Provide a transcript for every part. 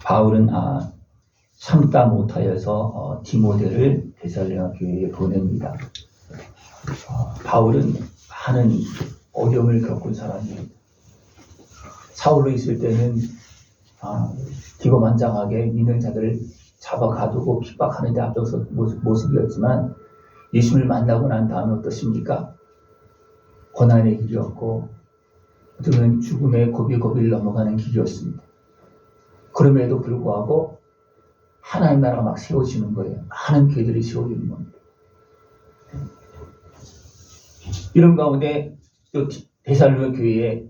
바울은 참다 못하여서 디모데를 데살로니가 교회에 보냅니다. 바울은 많은 어려움을 겪은 사람이에요. 사울로 있을 때는 기고만장하게 믿는 자들을 잡아가두고 핍박하는 데 앞서서 모습이었지만 예수를 만나고 난 다음에 어떻습니까? 고난의 길이었고 어쩌면 죽음의 고비고비를 넘어가는 길이었습니다. 그럼에도 불구하고 하나님 나라가 막 세워지는 거예요. 많은 교회들이 세워지는 겁니다. 이런 가운데 또 데살로니가 교회에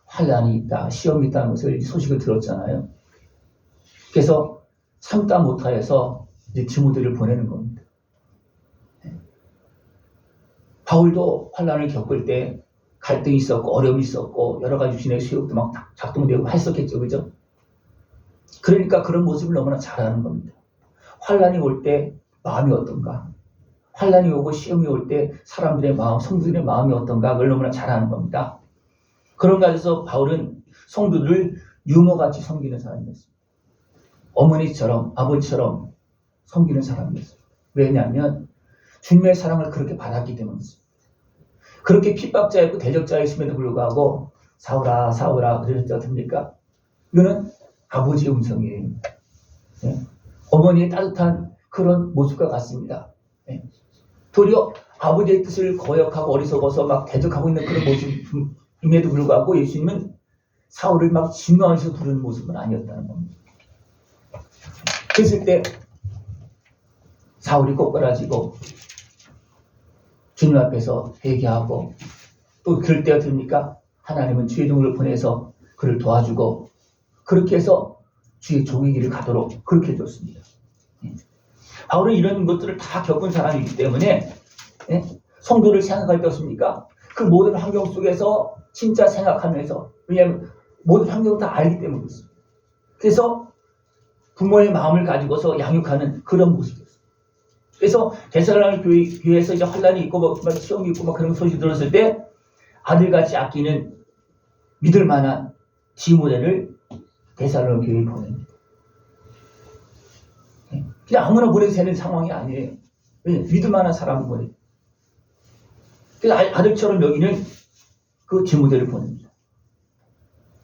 환난이 있다, 시험이 있다는 것을 소식을 들었잖아요. 그래서 참다 못하여서 이제 디모데를 보내는 겁니다. 바울도 환난을 겪을 때 갈등이 있었고 어려움이 있었고 여러 가지 주신의 수욕도 막 작동되고 했었겠죠, 그죠? 그러니까 그런 모습을 너무나 잘 아는 겁니다. 환난이 올 때 마음이 어떤가? 환난이 오고 시험이 올 때 사람들의 마음, 성도들의 마음이 어떤가? 그걸 너무나 잘 아는 겁니다. 그런 가지서 바울은 성도들을 유머같이 섬기는 사람이었습니다. 어머니처럼 아버지처럼 섬기는 사람이었어요. 왜냐하면 주님의 사랑을 그렇게 받았기 때문이었습니다. 그렇게 핍박자였고 대적자였음에도 불구하고 사울아 사울아 그러셨지 않습니까? 이거는 아버지의 음성이에요. 네? 어머니의 따뜻한 그런 모습과 같습니다. 네? 도리어 아버지의 뜻을 거역하고 어리석어서 막 대적하고 있는 그런 모습임에도 불구하고 예수님은 사울을 막 진노하면서 부르는 모습은 아니었다는 겁니다. 그랬을 때 사울이 꼬꾸라지고 주님 앞에서 회개하고 또 그럴 때가 됩니까? 하나님은 주의 종을 보내서 그를 도와주고 그렇게 해서 주의 종의 길을 가도록 그렇게 해줬습니다. 바울은 이런 것들을 다 겪은 사람이기 때문에 성도를 생각할 때 없습니까? 그 모든 환경 속에서 진짜 생각하면서 왜냐하면 모든 환경을 다 알기 때문에 그렇습니다. 그래서 부모의 마음을 가지고서 양육하는 그런 모습이었어요. 그래서 데살로니가 교회에서 이제 환난이 있고 막 시험이 있고 막 그런 소식 들었을 때 아들같이 아끼는 믿을 만한 디모데를 데살로니가 교회에 보냅니다. 그냥 아무나 보내도 되는 상황이 아니에요. 믿을 만한 사람을 보내요. 그래서 아들처럼 여기는 그 디모데를 보냅니다.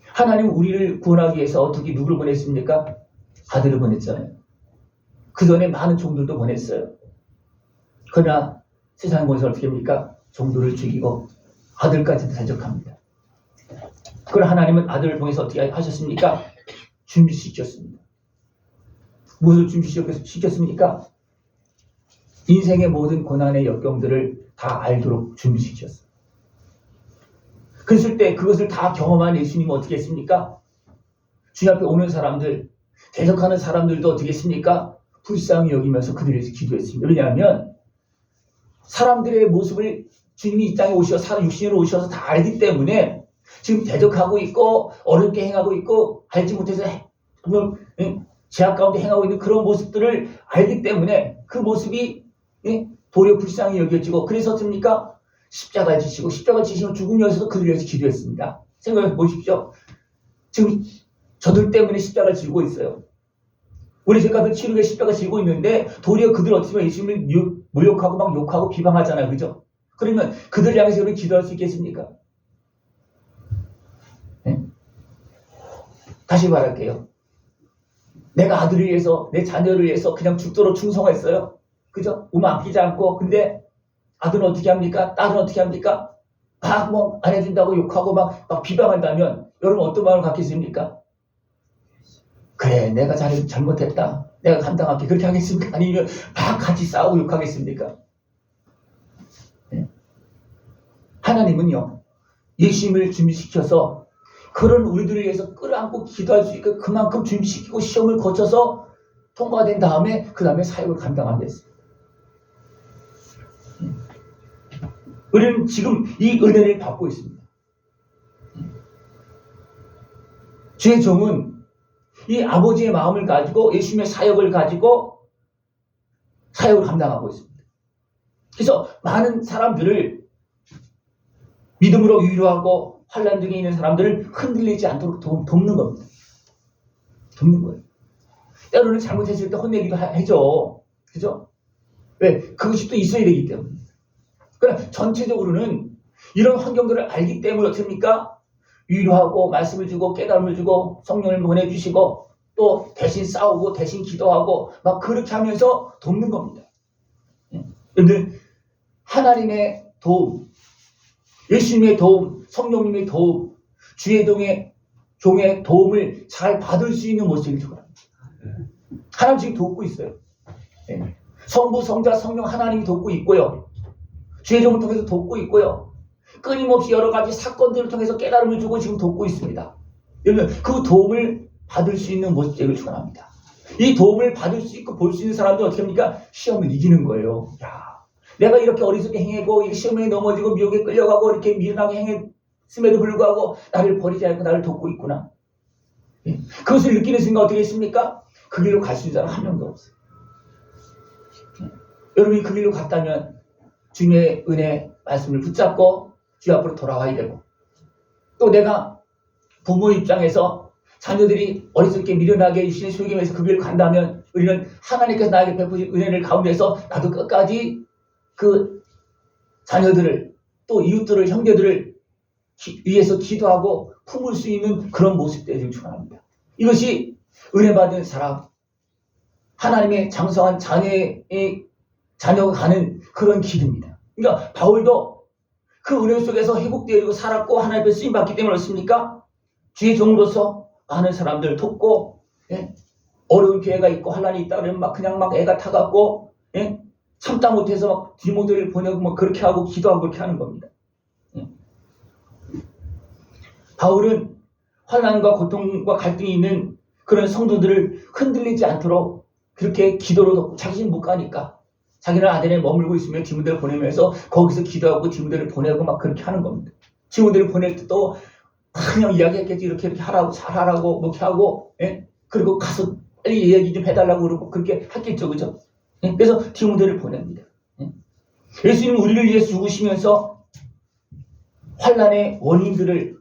하나님은 우리를 구원하기 위해서 어떻게 누구를 보냈습니까? 아들을 보냈잖아요. 그 전에 많은 종들도 보냈어요. 그러나 세상 권세 어떻게 합니까? 종들을 죽이고 아들까지도 대적합니다. 그러나 하나님은 아들을 통해서 어떻게 하셨습니까? 준비시켰습니다. 무엇을 준비시켰습니까? 인생의 모든 고난의 역경들을 다 알도록 준비시켰어요. 그랬을 때 그것을 다 경험한 예수님은 어떻게 했습니까? 주님 앞에 오는 사람들, 대적하는 사람들도 어떻게 했습니까? 불쌍히 여기면서 그들을 위해서 기도했습니다. 왜냐하면 사람들의 모습을 주님이 이 땅에 오셔서 육신으로 오셔서 다 알기 때문에 지금 대적하고 있고 어렵게 행하고 있고 알지 못해서 죄악 가운데 행하고 있는 그런 모습들을 알기 때문에 그 모습이 도리어 불쌍히 여겨지고 그래서 어떻습니까? 십자가에 지시고 십자가에 지시면 죽음이 어서서 그들을 위해서 기도했습니다. 생각해 보십시오. 지금 저들 때문에 십자가를 지고 있어요. 우리 죄값을 치르게 십자가 지고 있는데 도리어 그들 어떻게 보면 예수님을 모욕하고 막 욕하고 비방하잖아요. 그죠? 그러면 그들 향해서 우리 기도할 수 있겠습니까? 네? 다시 말할게요. 내가 아들을 위해서 내 자녀를 위해서 그냥 죽도록 충성했어요. 그죠? 아끼지 않고 근데 아들은 어떻게 합니까? 딸은 어떻게 합니까? 막 뭐 안 해준다고 욕하고 막 비방한다면 여러분 어떤 마음을 갖겠습니까? 그래 내가 잘못했다. 내가 감당할게. 그렇게 하겠습니까? 아니면 막 같이 싸우고 욕하겠습니까? 네. 하나님은요. 예수님을 준비시켜서 그런 우리들을 위해서 끌어안고 기도할 수 있게 그만큼 준비시키고 시험을 거쳐서 통과된 다음에 그 다음에 사역을 감당하게 했습니다. 우리는 지금 이 은혜를 받고 있습니다. 주의 종은 이 아버지의 마음을 가지고 예수님의 사역을 가지고 사역을 감당하고 있습니다. 그래서 많은 사람들을 믿음으로 위로하고 환난 중에 있는 사람들을 흔들리지 않도록 돕는 겁니다. 돕는 거예요. 때로는 잘못했을 때 혼내기도 해줘. 그죠? 왜? 그것이 또 있어야 되기 때문에. 그러나 전체적으로는 이런 환경들을 알기 때문에 어떻습니까? 위로하고 말씀을 주고 깨달음을 주고 성령을 보내주시고 또 대신 싸우고 대신 기도하고 막 그렇게 하면서 돕는 겁니다. 여러분들 하나님의 도움, 예수님의 도움, 성령님의 도움, 주의 종의 도움을 잘 받을 수 있는 모습이 좋아요. 하나님 지금 돕고 있어요. 성부, 성자, 성령 하나님이 돕고 있고요. 주의 종을 통해서 돕고 있고요. 끊임없이 여러 가지 사건들을 통해서 깨달음을 주고 지금 돕고 있습니다. 여러분 그 도움을 받을 수 있는 모습을 축원합니다. 이 도움을 받을 수 있고 볼 수 있는 사람들은 어떻게 합니까? 시험을 이기는 거예요. 야, 내가 이렇게 어리석게 행하고 시험에 넘어지고 미혹에 끌려가고 이렇게 미련하게 행했음에도 불구하고 나를 버리지 않고 나를 돕고 있구나. 그것을 느끼는 순간 어떻게 했습니까? 그 길로 갈 수 있는 사람 한 명도 없어요. 여러분이 그 길로 갔다면 주님의 은혜 말씀을 붙잡고 주 앞으로 돌아와야 되고, 또 내가 부모 입장에서 자녀들이 어리석게 미련하게 주신의 소유임에서 그 길을 간다면 우리는 하나님께서 나에게 베푸신 은혜를 가운데서 나도 끝까지 그 자녀들을 또 이웃들을 형제들을 위해서 기도하고 품을 수 있는 그런 모습들을 축원합니다. 이것이 은혜 받은 사람, 하나님의 장성한 자녀가 가는 그런 길입니다. 그러니까 바울도 그 은혜 속에서 회복되어지고 살았고 하나님 앞에 쓰임받기 때문에 그렇습니까? 주의 종으로서 많은 사람들을 돕고, 어려운 기회가 있고 환난이 있다 그러면 그냥 애가 타갖고, 참다 못해서 막 디모데를 보내고 그렇게 하고 기도하고 그렇게 하는 겁니다. 바울은 환난과 고통과 갈등이 있는 그런 성도들을 흔들리지 않도록 그렇게 기도로 돕고, 자기는 못 가니까 자기는 아덴에 머물고 있으면 디모데를 보내면서 거기서 기도하고 디모데를 보내고 막 그렇게 하는 겁니다. 디모데를 보낼 때도 그냥 이야기했겠지. 이렇게 하라고, 잘하라고, 그렇게 하고, 그리고 가서 빨리 얘기 좀 해달라고 그러고 그렇게 했겠죠. 그죠? 그래서 디모데를 보냅니다. 예수님은 우리를 위해서 죽으시면서 환난의 원인들을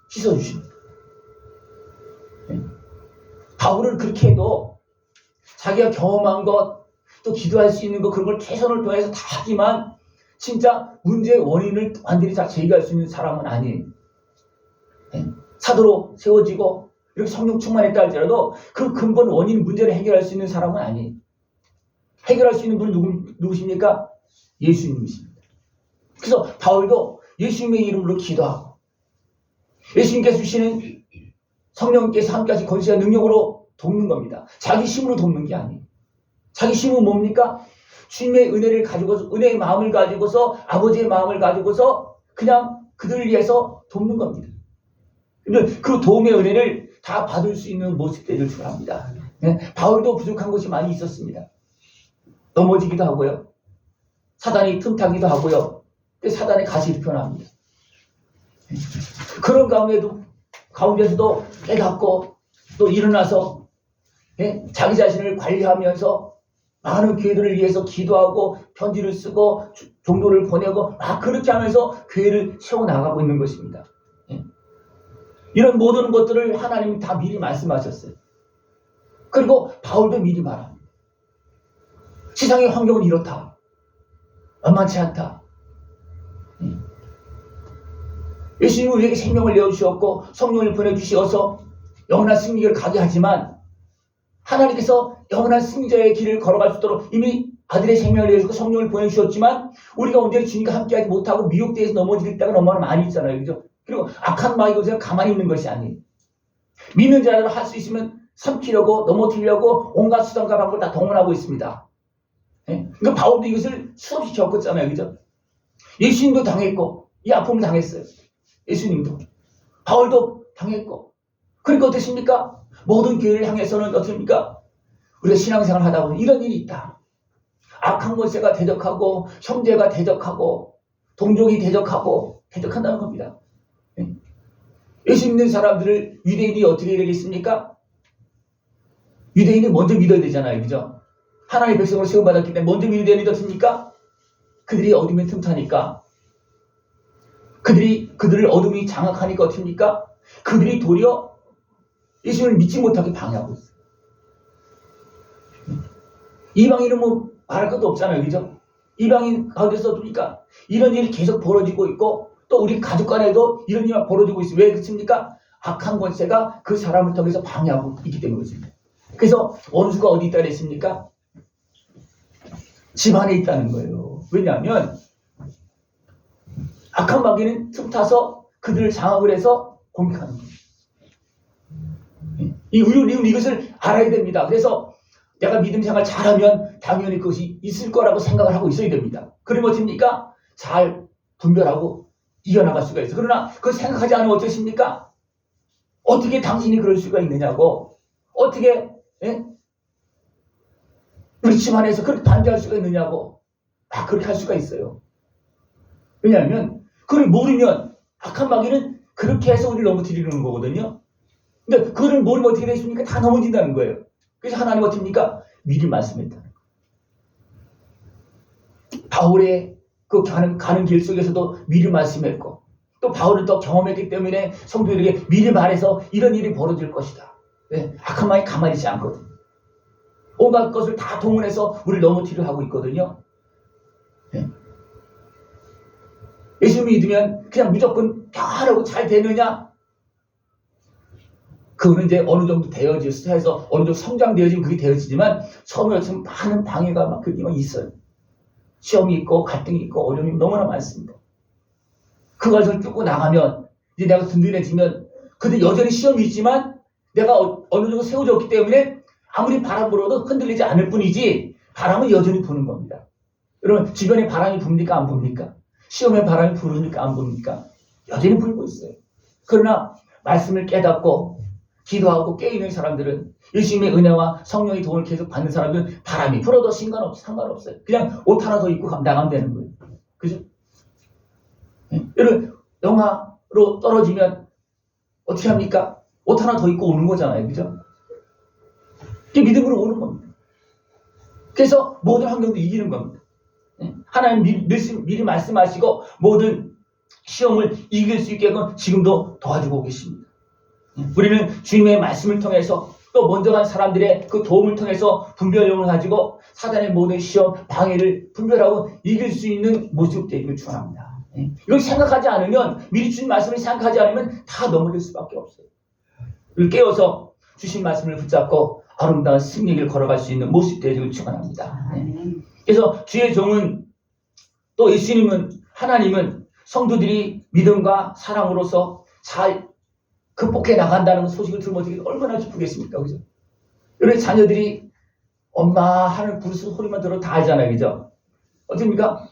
씻어주십니다. 바울은 그렇게 해도 자기가 경험한 것, 또 기도할 수 있는 것, 그런 걸 최선을 다해서 다 하지만 진짜 문제의 원인을 완전히 다 제거할 수 있는 사람은 아니에요. 사도로 세워지고 이렇게 성령 충만했다 할지라도 그 근본 원인 문제를 해결할 수 있는 사람은 아니에요. 해결할 수 있는 분은 누구십니까? 예수님이십니다. 그래서 바울도 예수님의 이름으로 기도하고 예수님께서 주시는 성령께서 함께하신 권세와 능력으로 돕는 겁니다. 자기 힘으로 돕는 게 아니에요. 자기 힘은 뭡니까? 주님의 은혜를 가지고서, 은혜의 마음을 가지고서, 아버지의 마음을 가지고서 그냥 그들을 위해서 돕는 겁니다. 그 도움의 은혜를 다 받을 수 있는 모습들을 축원합니다. 바울도 부족한 것이 많이 있었습니다. 넘어지기도 하고요. 사단이 틈타기도 하고요. 사단의 가시를 표현합니다. 그런 가운데서도 깨닫고 또 일어나서 자기 자신을 관리하면서 많은 교회들을 위해서 기도하고 편지를 쓰고 종도를 보내고 그렇게 하면서 교회를 세워나가고 있는 것입니다. 이런 모든 것들을 하나님이 다 미리 말씀하셨어요. 그리고 바울도 미리 말합니다. 세상의 환경은 이렇다. 만만치 않다. 예수님은 우리에게 생명을 내어주셨고 성령을 보내주시어서 영원한 승리를 가게 하지만 하나님께서 영원한 승자의 길을 걸어갈 수 있도록 이미 아들의 생명을 내어주고 성령을 보내주셨지만 우리가 온전히 주님과 함께하지 못하고 미혹되어서 넘어질 때가 너무나 많이 있잖아요. 그죠? 그리고 악한 마귀가 그냥 가만히 있는 것이 아니에요. 믿는 자라도 할 수 있으면 삼키려고 넘어뜨리려고 온갖 수단과 방법을 다 동원하고 있습니다. 그러니까 바울도 이것을 수없이 겪었잖아요. 그죠? 예수님도 당했고 이 아픔을 당했어요. 예수님도. 바울도 당했고. 그러니까 어떻습니까? 모든 교회를 향해서는 어떻습니까? 우리가 신앙생활을 하다 보면 이런 일이 있다. 악한 권세가 대적하고 형제가 대적하고 동족이 대적한다는 겁니다. 예수 믿는 사람들을 유대인이 어떻게 되겠습니까? 유대인이 먼저 믿어야 되잖아요. 그죠? 하나님의 백성으로 세움받았기 때문에 먼저 믿어야 되는 게 없습니까? 그들이 어둠에 틈타니까 그들을 어둠이 장악하니까 어떻습니까? 그들이 도리어 예수님을 믿지 못하게 방해하고 있어요. 이방인은 뭐 말할 것도 없잖아요. 그죠? 이방인 가운데서 보니까 이런 일이 계속 벌어지고 있고 또 우리 가족 간에도 이런 일이 벌어지고 있어요. 왜 그렇습니까? 악한 권세가 그 사람을 통해서 방해하고 있기 때문이거든요. 그래서 원수가 어디 있다 그랬습니까? 집 안에 있다는 거예요. 왜냐하면 악한 마귀는 틈타서 그들을 장악을 해서 공격하는 거예요. 우리는 이것을 알아야 됩니다. 그래서 내가 믿음 생활 잘하면 당연히 그것이 있을 거라고 생각을 하고 있어야 됩니다. 그러면 어떻습니까? 잘 분별하고 이겨나갈 수가 있어요. 그러나 그걸 생각하지 않으면 어떻습니까? 어떻게 당신이 그럴 수가 있느냐고, 어떻게 우리 집 안에서 그렇게 반대할 수가 있느냐고 그렇게 할 수가 있어요. 왜냐하면 그걸 모르면 악한 마귀는 그렇게 해서 우리를 넘어뜨리는 거거든요. 근데 그걸 모르면 어떻게 되십니까? 다 넘어진다는 거예요. 그래서 하나님 어떻습니까? 미리 말씀했다는 거예요. 바울의 그 가는 길 속에서도 미리 말씀했고 또 바울은 또 경험했기 때문에 성도들에게 미리 말해서 이런 일이 벌어질 것이다. 네? 악한 마귀 가만히 있지 않거든요. 온갖 것을 다 동원해서 우리를 넘어뜨리려 하고 있거든요. 네? 예수 믿으면 그냥 무조건 편하고 잘 되느냐? 그거는 이제 어느 정도 되어져서 해서 어느 정도 성장되어지면 그게 되어지지만 처음에 지금 많은 방해가 막 그게 막 있어요. 시험이 있고 갈등이 있고 어려움이 너무나 많습니다. 그 과정을 뚫고 나가면 이제 내가 든든해지면 근데 여전히 시험이 있지만 내가 어느 정도 세워졌기 때문에 아무리 바람 불어도 흔들리지 않을 뿐이지 바람은 여전히 부는 겁니다. 여러분 주변에 바람이 붑니까 안 붑니까? 시험에 바람이 부르니까 안 붑니까? 여전히 불고 있어요. 그러나 말씀을 깨닫고 기도하고 깨있는 사람들은 예수님의 은혜와 성령의 도움을 계속 받는 사람들은 바람이 불어도 상관없어요. 그냥 옷 하나 더 입고 나가면 되는 거예요. 그죠? 여러분 영하로 떨어지면 어떻게 합니까? 옷 하나 더 입고 오는 거잖아요. 그죠? 그게 믿음으로 오는 겁니다. 그래서 모든 환경도 이기는 겁니다. 하나님 미리 말씀하시고 모든 시험을 이길 수 있게끔 지금도 도와주고 계십니다. 우리는 주님의 말씀을 통해서 또 먼저 간 사람들의 그 도움을 통해서 분별력을 가지고 사단의 모든 시험, 방해를 분별하고 이길 수 있는 모습 되기를 축원합니다. 이걸 생각하지 않으면 미리 주신 말씀을 생각하지 않으면 다 넘어질 수밖에 없어요. 이걸 깨워서 주신 말씀을 붙잡고 아름다운 승리를 걸어갈 수 있는 모습 되기를 축원합니다. 그래서 주의 종은 또 예수님은 하나님은 성도들이 믿음과 사랑으로서 잘 극복해 나간다는 소식을 들으면 어떻게 얼마나 기쁘겠습니까? 그죠? 우리 자녀들이 엄마 하는 부르짖는 소리만 들어도 다 알잖아요. 그죠? 어떻습니까?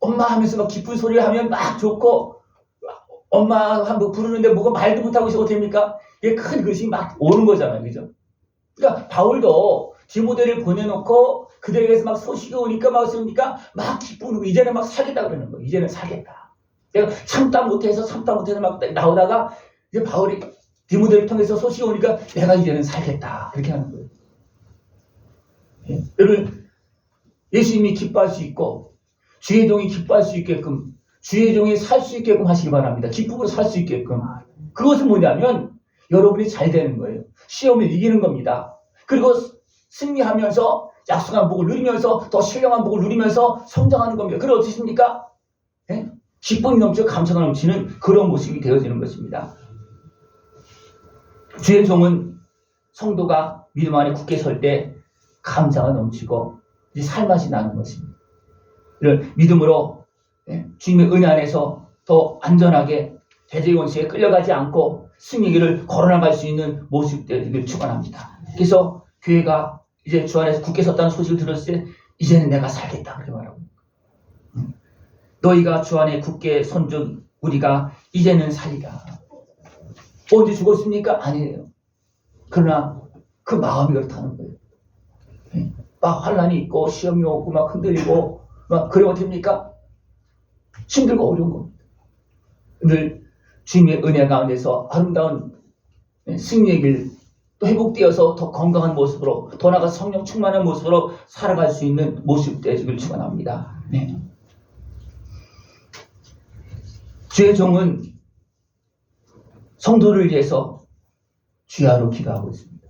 엄마 하면서 막 기쁜 소리를 하면 막 좋고 엄마 한번 부르는데 뭐가 말도 못하고 있어도 됩니까? 이게 큰 것이 막 오는 거잖아요. 그죠? 그러니까 바울도 디모데를 보내놓고 그들에게서 막 소식이 오니까 막 기쁘는 거. 이제는 막 살겠다 그러는 거예요. 이제는 살겠다. 내가 참다 못해서 막 나오다가 이제 바울이 디모데를 통해서 소식이 오니까 내가 이제는 살겠다. 그렇게 하는 거예요. 여러분 예수님이 기뻐할 수 있고 주의 종이 기뻐할 수 있게끔 주의 종이 살 수 있게끔 하시기 바랍니다. 기쁨으로 살 수 있게끔. 그것은 뭐냐면 여러분이 잘 되는 거예요. 시험을 이기는 겁니다. 그리고 승리하면서 약속한 복을 누리면서 더 신령한 복을 누리면서 성장하는 겁니다. 그럼 어떻습니까? 기쁨이 넘치고 감사가 넘치는 그런 모습이 되어지는 것입니다. 주의 종은 성도가 믿음 안에 굳게 설 때 감사가 넘치고 이제 살맛이 나는 것입니다. 이런 믿음으로 주님의 은혜 안에서 더 안전하게 대적의 원수에 끌려가지 않고 승리기를 걸어나갈 수 있는 모습 되기를 축원합니다. 그래서 교회가 이제 주 안에서 굳게 섰다는 소식을 들었을 때 이제는 내가 살겠다 그렇게 말하고 너희가 주 안에 굳게 선즉 우리가 이제는 살리라. 언제 죽었습니까? 아니에요. 그러나 그 마음이 그렇다는 거예요. 막 환란이 있고 시험이 오고 막 흔들리고 막 그러면 됩니까? 힘들고 어려운 겁니다. 늘 주님의 은혜 가운데서 아름다운 승리의 길 또 회복되어서 더 건강한 모습으로 더 나아가 성령 충만한 모습으로 살아갈 수 있는 모습 되기를 축원합니다. 네. 주의 종은 성도를 위해서 주야로 기도하고 있습니다.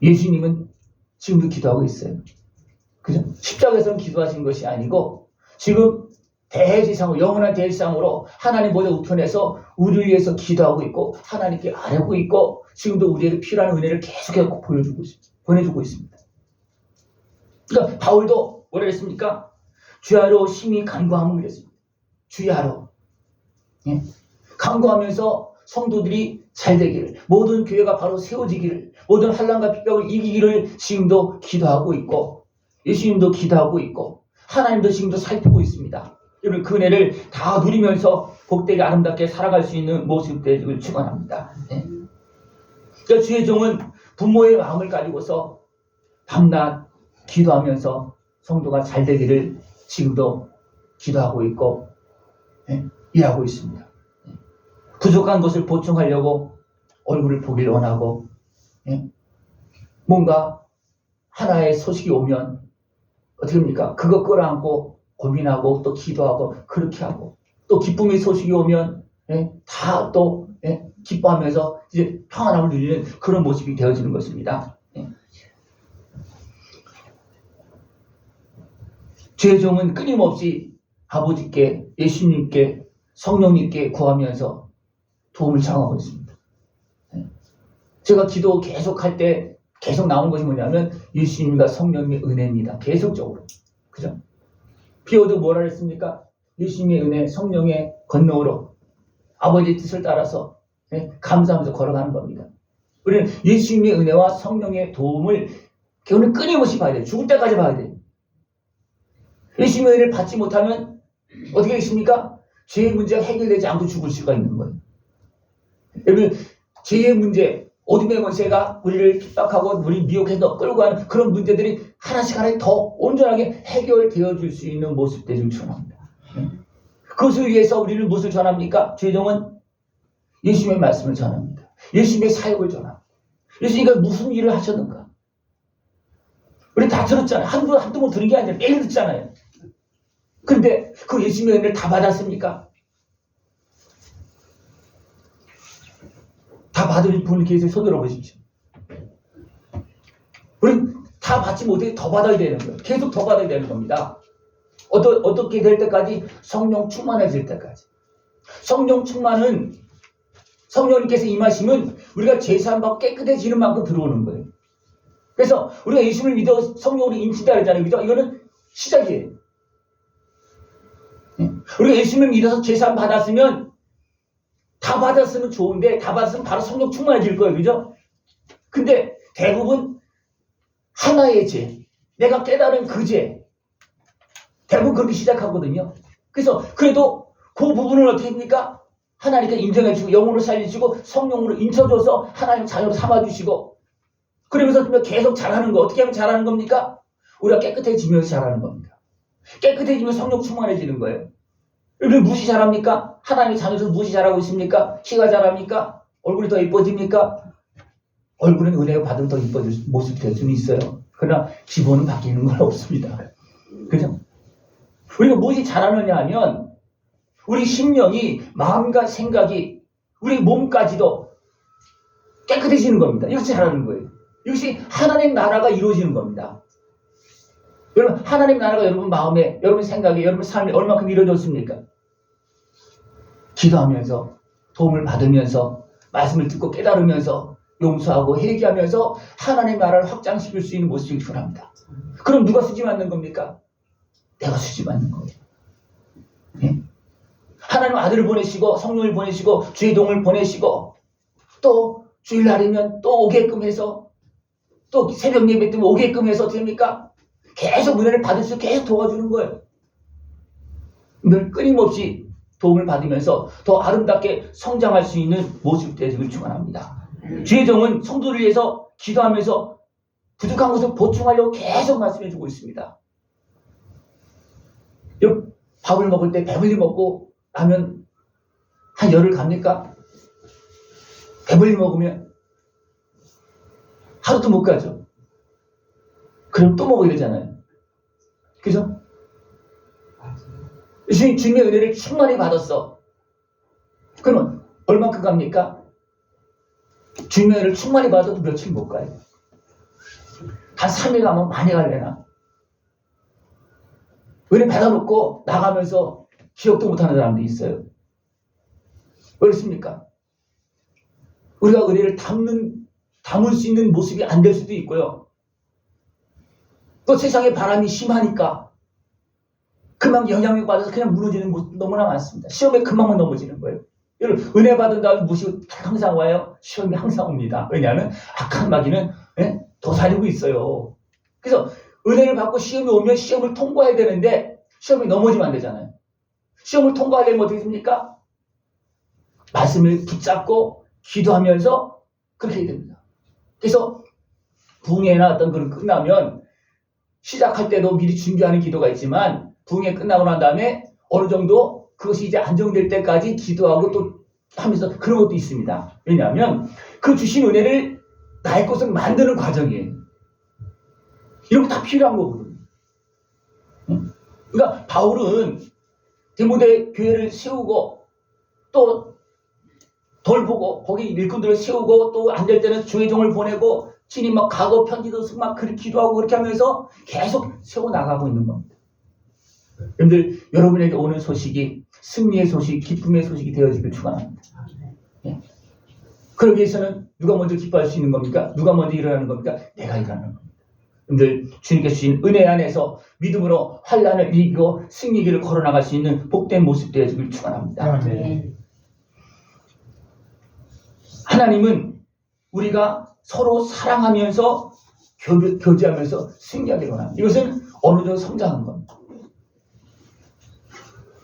예수님은 지금도 기도하고 있어요. 십자가에서는 기도하신 것이 아니고 지금 대지상으로 영원한 대지상으로 하나님 보좌 우편에서 우리를 위해서 기도하고 있고 하나님께 아뢰고 있고 지금도 우리에게 필요한 은혜를 계속해서 보내주고 있습니다. 그러니까 바울도 뭐라 했습니까? 주야로 심히 간구하면 그랬습니다. 주야로 간구하면서 성도들이 잘 되기를, 모든 교회가 바로 세워지기를, 모든 환난과 핍박을 이기기를 지금도 기도하고 있고 예수님도 기도하고 있고 하나님도 지금도 살피고 있습니다. 여러분 그 은혜를 다 누리면서 복되게 아름답게 살아갈 수 있는 모습 되기를 축원합니다. 그러니까 주의 종은 부모의 마음을 가지고서 밤낮 기도하면서 성도가 잘 되기를 지금도 기도하고 있고 일하고 있습니다. 부족한 것을 보충하려고 얼굴을 보길 원하고 뭔가 하나의 소식이 오면 어떻게 합니까? 그거 끌어안고 고민하고 또 기도하고 그렇게 하고 또 기쁨의 소식이 오면 다 또 기뻐하면서 이제 평안함을 누리는 그런 모습이 되어지는 것입니다. 주의 종은 끊임없이 아버지께 예수님께 성령님께 구하면서 도움을 청하고 있습니다. 제가 기도 계속할 때 계속 나오는 것이 뭐냐면 예수님과 성령님의 은혜입니다. 계속적으로. 그죠? 비오도 뭐라 했습니까? 예수님의 은혜, 성령의 권능으로 아버지의 뜻을 따라서 감사하면서 걸어가는 겁니다. 우리는 예수님의 은혜와 성령의 도움을 오늘 끊임없이 봐야 돼요. 죽을 때까지 봐야 돼요. 예수님의 은혜를 받지 못하면 어떻게 되십니까? 죄의 문제가 해결되지 않고 죽을 수가 있는 거예요. 여러분 죄의 문제, 어둠의 권세가 우리를 핍박하고 우리 미혹해서 끌고 가는 그런 문제들이 하나씩 더 온전하게 해결되어 줄 수 있는 모습 되길 전합니다. 그것을 위해서 우리는 무엇을 전합니까? 죄종은 예수님의 말씀을 전합니다. 예수님의 사역을 전합니다. 예수님이 무슨 일을 하셨는가? 우리 다 들었잖아요. 한두 번 들은 게 아니라 매일 듣잖아요. 그런데 그 예수님의 은혜를 다 받았습니까? 다 받은 분을 계속 손들어 보십시오. 우리 다 받지 못해 더 받아야 되는 거예요. 계속 더 받아야 되는 겁니다. 어떻게 될 때까지? 성령 충만해질 때까지. 성령 충만은 성령님께서 임하시면 우리가 제사함받고 깨끗해지는 만큼 들어오는 거예요. 그래서 우리가 예수님을 믿어 성령으로 인치다 그러잖아요. 그죠? 이거는 시작이에요. 우리가 예수님을 믿어서 제사함 받았으면 다 받았으면 좋은데 다 받았으면 바로 성령 충만해질 거예요. 그죠? 근데 대부분 하나의 죄, 내가 깨달은 그 죄, 대부분 그렇게 시작하거든요. 그래서 그래도 그 부분을 어떻게 합니까? 하나님께 인정해주고 영으로 살리시고 성령으로 인쳐줘서 하나님 자녀로 삼아주시고 그러면서 계속 잘하는 거. 어떻게 하면 잘하는 겁니까? 우리가 깨끗해지면서 잘하는 겁니다. 깨끗해지면 성령 충만해지는 거예요. 여러분 무엇이 잘합니까? 하나님의 자녀에서 무엇이 잘하고 있습니까? 키가 잘합니까? 얼굴이 더 이뻐집니까? 얼굴은 은혜를 받으면 더 이뻐질 모습이 될 수는 있어요. 그러나 기본은 바뀌는 건 없습니다. 그죠? 우리가 무엇이 잘하느냐 하면 우리 심령이 마음과 생각이 우리 몸까지도 깨끗해지는 겁니다. 이것이 잘하는 거예요. 이것이 하나님 나라가 이루어지는 겁니다. 여러분 하나님 나라가 여러분 마음에 여러분 생각에 여러분 삶에 얼마큼 이루어졌습니까? 기도하면서 도움을 받으면서 말씀을 듣고 깨달으면서 용서하고 회개하면서 하나님 나라를 확장시킬 수 있는 모습이 필요합니다. 그럼 누가 수지 맞는 겁니까? 내가 수지 맞는 거예요. 네? 하나님 아들을 보내시고 성령을 보내시고 주의 동을 보내시고 또 주일날이면 또 오게끔 해서 또 새벽 예배 때문에 오게끔 해서 됩니까? 계속 은혜를 받을 수 계속 도와주는 거예요. 늘 끊임없이 도움을 받으면서 더 아름답게 성장할 수 있는 모습 되기를 축원합니다. 주의 종은 성도를 위해서 기도하면서 부족한 것을 보충하려고 계속 말씀해주고 있습니다. 밥을 먹을 때 배불리 먹고 나면 한 열흘 갑니까? 배불리 먹으면 하루도 못 가죠. 그럼 또 먹어야 되잖아요. 그죠? 주님의 은혜를 충만히 받았어. 그러면 얼마큼 갑니까? 주님의 은혜를 충만히 받아도 며칠 못 가요. 한 3일 가면 많이 갈래나? 은혜 받아놓고 나가면서 기억도 못하는 사람도 있어요. 왜 그렇습니까? 우리가 은혜를 담을 수 있는 모습이 안 될 수도 있고요. 또 세상에 바람이 심하니까 금방 영향력 받아서 그냥 무너지는 모습 너무나 많습니다. 시험에 금방 넘어지는 거예요. 여러분, 은혜 받은 다음에 무엇이 항상 와요? 시험이 항상 옵니다. 왜냐하면 악한 마귀는 도사리고 있어요. 그래서 은혜를 받고 시험이 오면 시험을 통과해야 되는데 시험이 넘어지면 안 되잖아요. 시험을 통과하려면 어떻게 됩니까? 말씀을 붙잡고 기도하면서 그렇게 해야 됩니다. 그래서 붕해나 어떤 걸 끝나면 시작할 때도 미리 준비하는 기도가 있지만 붕해 끝나고 난 다음에 어느 정도 그것이 이제 안정될 때까지 기도하고 또 하면서 그런 것도 있습니다. 왜냐하면 그 주신 은혜를 나의 것을 만드는 과정이에요. 이런 거 다 필요한 거거든요. 그러니까 바울은 디모데 교회를 세우고 또 돌보고 거기 일꾼들을 세우고 또 안 될 때는 주의종을 보내고 친히 막 과거 편지도 쓰고 막 그렇게 기도하고 그렇게 하면서 계속 세워나가고 있는 겁니다. 여러분들, 여러분에게 오는 소식이 승리의 소식, 기쁨의 소식이 되어지길 축원합니다. 예. 그러기 위해서는 누가 먼저 기뻐할 수 있는 겁니까? 누가 먼저 일어나는 겁니까? 내가 일어나는 겁니다. 여러분들, 주님께 주신 은혜 안에서 믿음으로 환난을 이기고 승리길을 걸어나갈 수 있는 복된 모습 되어지길 축원합니다. 하나님은 우리가 서로 사랑하면서 교제하면서 승리하기를 원합니다. 이것은 어느 정도 성장한 겁니다.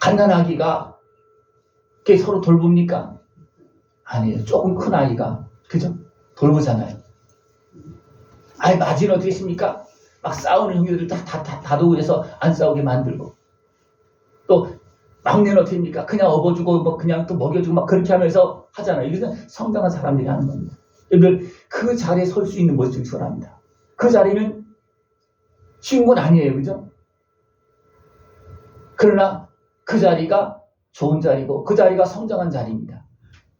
갓난아기가 서로 돌봅니까? 아니에요. 조금 큰 아이가 그죠? 돌보잖아요. 아이 맞이는 어떻게 했습니까? 막 싸우는 형제들 다독고 해서 안 싸우게 만들고 또 막내는 어떻게 합니까? 그냥 업어주고 뭐 그냥 또 먹여주고 막 그렇게 하면서 하잖아요. 이것은 성장한 사람들이 하는 겁니다. 여러분들, 그 자리에 설 수 있는 모습을 원합니다. 그 자리는 쉬운 건 아니에요. 그죠? 그러나 그 자리가 좋은 자리고 그 자리가 성장한 자리입니다.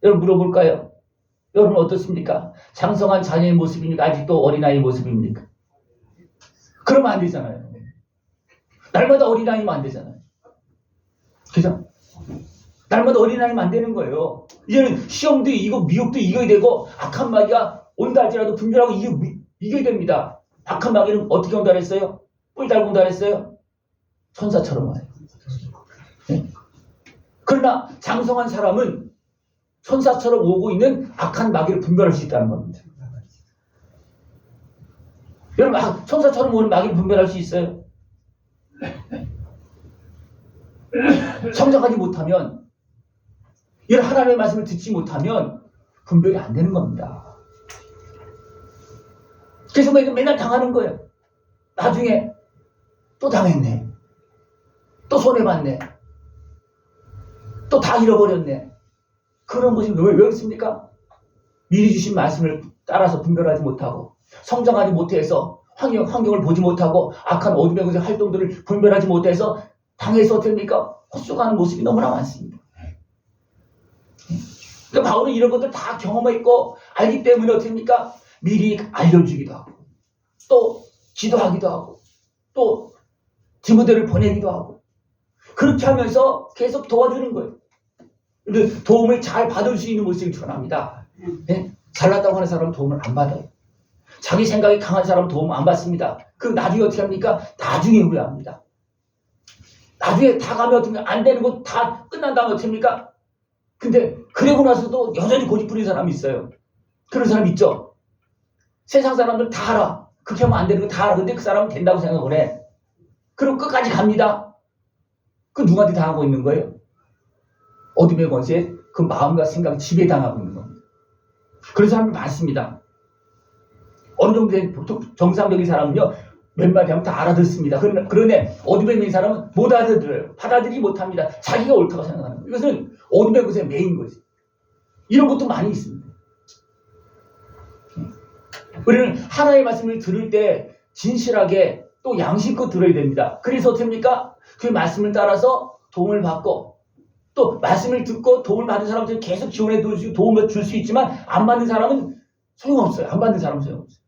여러분 물어볼까요? 여러분 어떻습니까? 장성한 자녀의 모습입니까? 아직도 어린아이의 모습입니까? 그러면 안 되잖아요. 날마다 어린아이면 안 되잖아요. 그죠? 날마다 어린아이면 안 되는 거예요. 이제는 시험도 이기고 미혹도 이겨야 되고 악한 마귀가 온다 할지라도 분별하고 이겨야 됩니다. 악한 마귀는 어떻게 온다 했어요? 뿔 달고 온다 했어요? 천사처럼 와요. 네? 그러나 장성한 사람은 천사처럼 오고 있는 악한 마귀를 분별할 수 있다는 겁니다. 여러분, 천사처럼 오는 마귀를 분별할 수 있어요? 성장하지 못하면, 이런 하나님의 말씀을 듣지 못하면 분별이 안 되는 겁니다. 그래서 맨날 당하는 거예요. 나중에 또 당했네. 또 손해봤네. 또 다 잃어버렸네. 그런 것이 왜 그렇습니까? 미리 주신 말씀을 따라서 분별하지 못하고 성장하지 못해서 환경을 보지 못하고 악한 어둠의 것의 활동들을 분별하지 못해서 당해서 됩니까? 헛속하는 모습이 너무나 많습니다. 그러니까 바울은 이런 것들 다 경험했고 알기 때문에 어떻습니까? 미리 알려주기도 하고 또 기도하기도 하고 또 디모데를 보내기도 하고 그렇게 하면서 계속 도와주는 거예요. 근데 도움을 잘 받을 수 있는 모습이 드러납니다. 네? 잘났다고 하는 사람은 도움을 안 받아요. 자기 생각이 강한 사람은 도움을 안 받습니다. 그럼 나중에 어떻게 합니까? 나중에 후회합니다. 나중에 다 가면 어떻게 안 되는 거 다 끝난 다음에 어떻게 합니까? 근데 그러고 나서도 여전히 고집부리는 사람이 있어요. 그런 사람 있죠? 세상 사람들 다 알아. 그렇게 하면 안 되는 거 다 알아. 근데 그 사람은 된다고 생각을 해. 그럼 끝까지 갑니다. 그 누구한테 당하고 있는 거예요? 어둠의 권세에 그 마음과 생각이 지배당하고 있는 겁니다. 그런 사람이 많습니다. 어느 정도 된 보통 정상적인 사람은요, 몇 마디 하면 다 알아듣습니다. 그런데 어둠에 있는 사람은 못 알아들어요. 받아들이지 못합니다. 자기가 옳다고 생각하는 거예요. 이것은 어둠의 것에 매인 거지. 이런 것도 많이 있습니다. 우리는 하나의 말씀을 들을 때 진실하게 또 양심껏 들어야 됩니다. 그래서 어떻게 합니까? 그 말씀을 따라서 도움을 받고 또 말씀을 듣고 도움을 받은 사람들은 계속 지원해 주시고 도움을 줄 수 있지만 안 받는 사람은 소용없어요. 안 받는 사람은 소용없어요.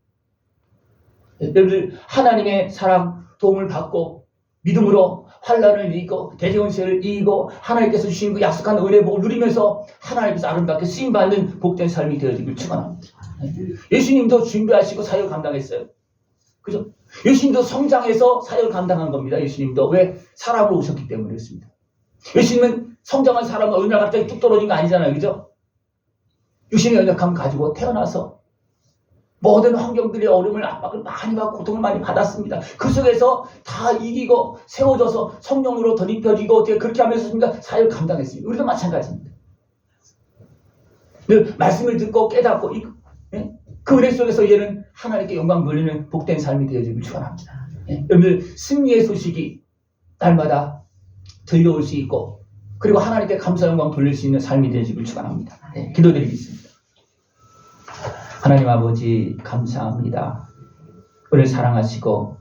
여러분들, 하나님의 사랑, 도움을 받고 믿음으로 환난을 이기고 대제원세를 이기고 하나님께서 주신 그 약속한 은혜 복을 누리면서 하나님께서 아름답게 쓰임받는 복된 삶이 되어지길 축원합니다. 예수님도 준비하시고 사역을 감당했어요. 그죠? 예수님도 성장해서 사역을 감당한 겁니다. 예수님도. 왜? 사람으로 오셨기 때문에 그렇습니다. 예수님은 성장한 사람은 어느 날 갑자기 뚝 떨어진 거 아니잖아요. 그죠? 육신의 연약함 가지고 태어나서 모든 환경들의 어려움을 압박을 많이 받고 고통을 많이 받았습니다. 그 속에서 다 이기고 세워져서 성령으로 덧입혀지고 어떻게 그렇게 하면서 사역을 감당했습니다. 우리도 마찬가지입니다. 늘 말씀을 듣고 깨닫고 그 은혜 속에서 얘는 하나님께 영광 돌리는 복된 삶이 되어지길 축원합니다. 여러분들 승리의 소식이 날마다 들려올 수 있고 그리고 하나님께 감사 영광 돌릴 수 있는 삶이 되어지길 축원합니다. 기도드리겠습니다. 하나님 아버지 감사합니다. 우리를 사랑하시고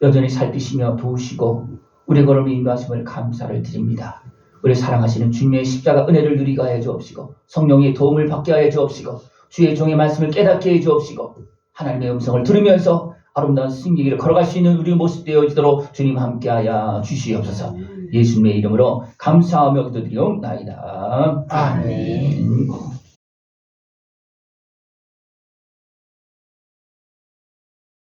여전히 살피시며 도우시고 우리의 걸음을 인도하심을 감사를 드립니다. 우리를 사랑하시는 주님의 십자가 은혜를 누리게 하여 주옵시고 성령의 도움을 받게 하여 주옵시고 주의 종의 말씀을 깨닫게 해 주옵시고 하나님의 음성을 들으면서 아름다운 승리길을 걸어갈 수 있는 우리의 모습 되어지도록 주님 함께하여 주시옵소서. 예수님의 이름으로 감사하며 기도드리옵나이다. 아멘.